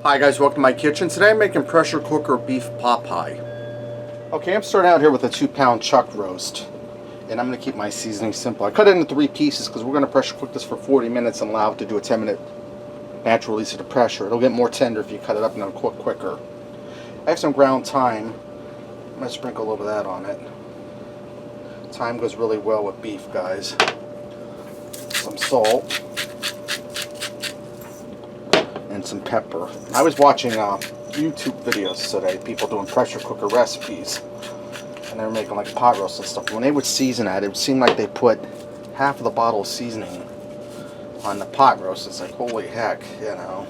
Hi guys, welcome to my kitchen. Today I'm making pressure cooker beef pot pie. Okay, I'm starting out here with a 2-pound chuck roast. And I'm going to keep my seasoning simple. I cut it into 3 pieces because we're going to pressure cook this for 40 minutes and allow it to do a 10-minute natural release of the pressure. It'll get more tender if you cut it up and it'll cook quicker. I have some ground thyme. I'm going to sprinkle a little bit of that on it. Thyme goes really well with beef, guys. Some salt. And some pepper. I was watching YouTube videos today, people doing pressure cooker recipes, and they were making like pot roast and stuff. When they would season that, it would seem like they put half of the bottle of seasoning on the pot roast. It's like, holy heck, you know,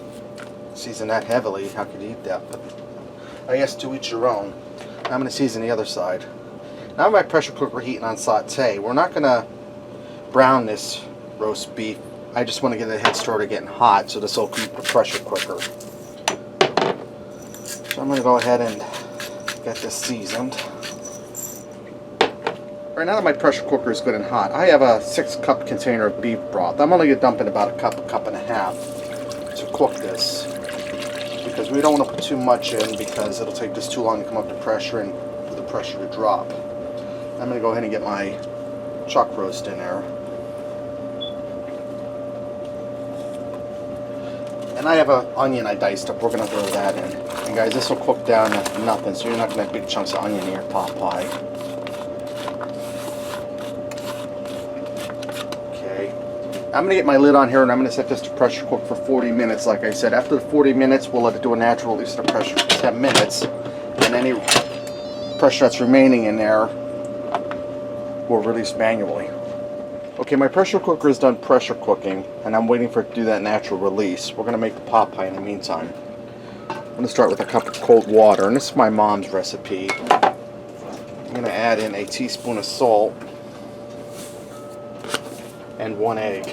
season that heavily, how could you eat that? But I guess to each your own. I'm going to season the other side. Now my pressure cooker heating on saute. We're not going to brown this roast beef. I just want to get the head started getting hot, so this will keep the pressure quicker. So I'm going to go ahead and get this seasoned. Right now that my pressure cooker is good and hot, I have a 6-cup container of beef broth. I'm only going to dump in about a cup and a half to cook this, because we don't want to put too much in because it'll take this too long to come up to pressure and for the pressure to drop. I'm going to go ahead and get my chuck roast in there. And I have an onion I diced up. We're going to throw that in. And guys, this will cook down to nothing, so you're not going to have big chunks of onion in your pot pie. Okay. I'm going to get my lid on here, and I'm going to set this to pressure cook for 40 minutes, like I said. After the 40 minutes, we'll let it do a natural release of the pressure for 10 minutes. And any pressure that's remaining in there will release manually. Okay, my pressure cooker is done pressure cooking, and I'm waiting for it to do that natural release. We're going to make the pot pie in the meantime. I'm going to start with a cup of cold water, and this is my mom's recipe. I'm going to add in a teaspoon of salt and 1 egg.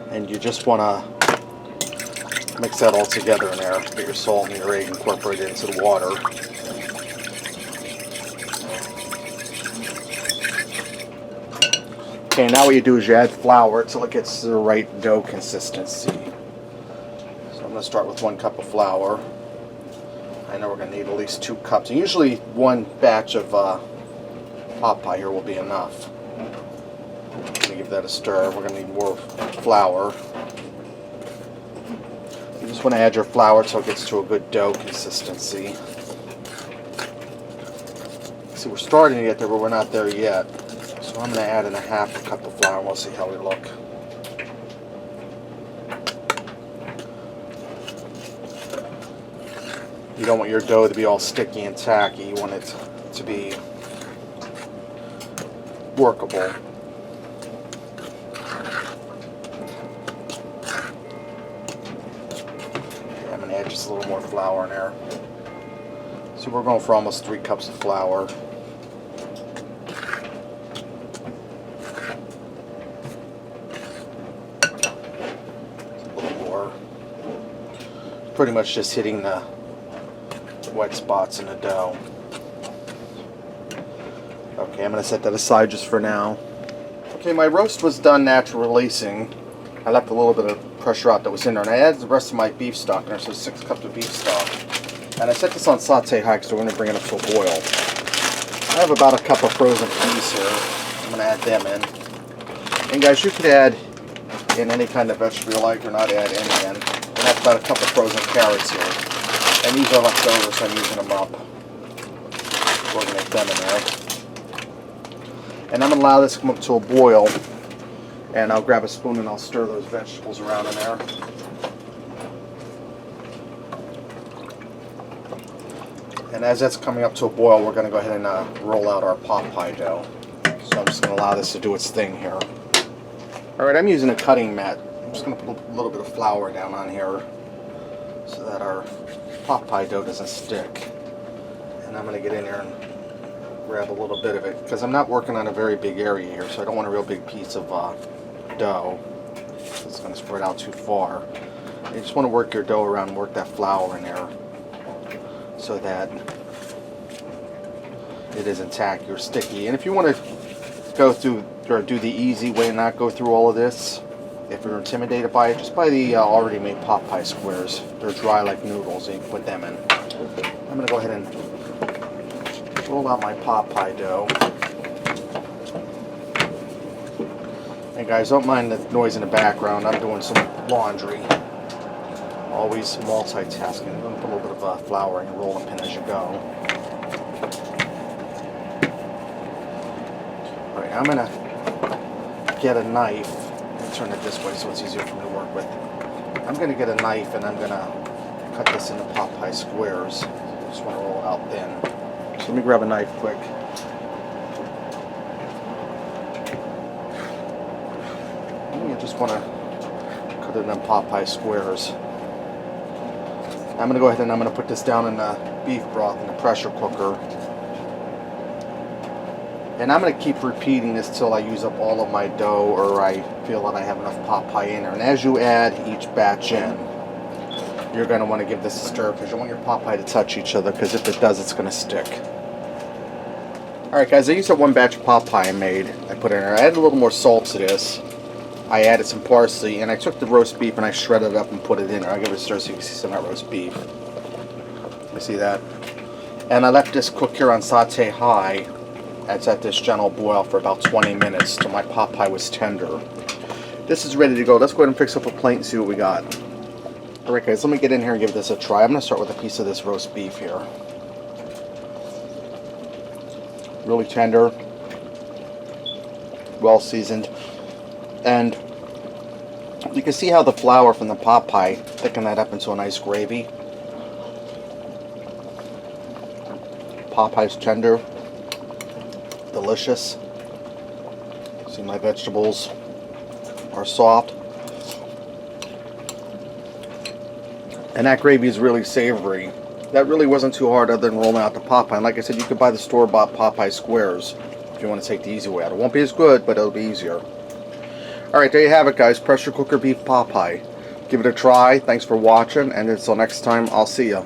And you just want to mix that all together in there. Get your salt and your egg incorporated into the water. Okay, now what you do is you add flour until it gets to the right dough consistency. So I'm going to start with 1 cup of flour. I know we're going to need at least 2 cups. And usually 1 batch of pot pie here will be enough. I'm going to give that a stir. We're going to need more flour. You just want to add your flour until it gets to a good dough consistency. See, we're starting to get there, but we're not there yet. So I'm going to add in a half a cup of flour and we'll see how we look. You don't want your dough to be all sticky and tacky. You want it to be workable. Okay, I'm going to add just a little more flour in there. So we're going for almost 3 cups of flour. Pretty much just hitting the wet spots in the dough. Okay, I'm going to set that aside just for now. Okay, my roast was done natural releasing. I left a little bit of pressure out that was in there, and I added the rest of my beef stock in there, so 6 cups of beef stock. And I set this on saute high because we're going to bring it up to a boil. I have about a cup of frozen peas here. I'm going to add them in. And guys, you could add in any kind of vegetable you like or not add any in. I have about a cup of frozen carrots here. And these are leftovers, so I'm using them up. We're going to make them in there. And I'm going to allow this to come up to a boil. And I'll grab a spoon and I'll stir those vegetables around in there. And as that's coming up to a boil, we're going to go ahead and roll out our pot pie dough. So I'm just going to allow this to do its thing here. Alright, I'm using a cutting mat. I'm just going to put a little bit of flour down on here so that our pot pie dough doesn't stick. And I'm going to get in there and grab a little bit of it because I'm not working on a very big area here, so I don't want a real big piece of dough. It's going to spread out too far. You just want to work your dough around and work that flour in there so that it isn't tacky or sticky. And if you want to go through or do the easy way and not go through all of this, if you're intimidated by it, just buy the already made pot pie squares. They're dry like noodles, and you can put them in. I'm going to go ahead and roll out my pot pie dough. And guys, don't mind the noise in the background. I'm doing some laundry. Always multitasking. I'm going to put a little bit of flour in your rolling pin as you go. Alright, I'm going to get a knife. Let me turn it this way so it's easier for me to work with. I'm going to get a knife and I'm going to cut this into pot pie squares. I just want to roll it out thin. So let me grab a knife quick. You just want to cut it in pot pie squares. I'm going to go ahead and I'm going to put this down in the beef broth in the pressure cooker. And I'm going to keep repeating this till I use up all of my dough or I feel that I have enough pot pie in there. And as you add each batch in, you're going to want to give this a stir because you want your pot pie to touch each other, because if it does, it's going to stick. Alright guys, I used up one batch of pot pie I made. I put it in there. I added a little more salt to this. I added some parsley, and I took the roast beef and I shredded it up and put it in there. I'll give it a stir so you can see some of that roast beef. You see that? And I left this cook here on saute high. It's at this gentle boil for about 20 minutes till my pot pie was tender. This is ready to go. Let's go ahead and fix up a plate and see what we got. Alright guys, let me get in here and give this a try. I'm going to start with a piece of this roast beef here. Really tender. Well seasoned. And you can see how the flour from the pot pie thickened that up into a nice gravy. Pot pie's tender, delicious. See, my vegetables are soft. And that gravy is really savory. That really wasn't too hard other than rolling out the pot pie. And like I said, you could buy the store-bought pot pie squares if you want to take the easy way out. It won't be as good, but it'll be easier. Alright, there you have it guys, pressure cooker beef pot pie. Give it a try, thanks for watching, and until next time, I'll see ya.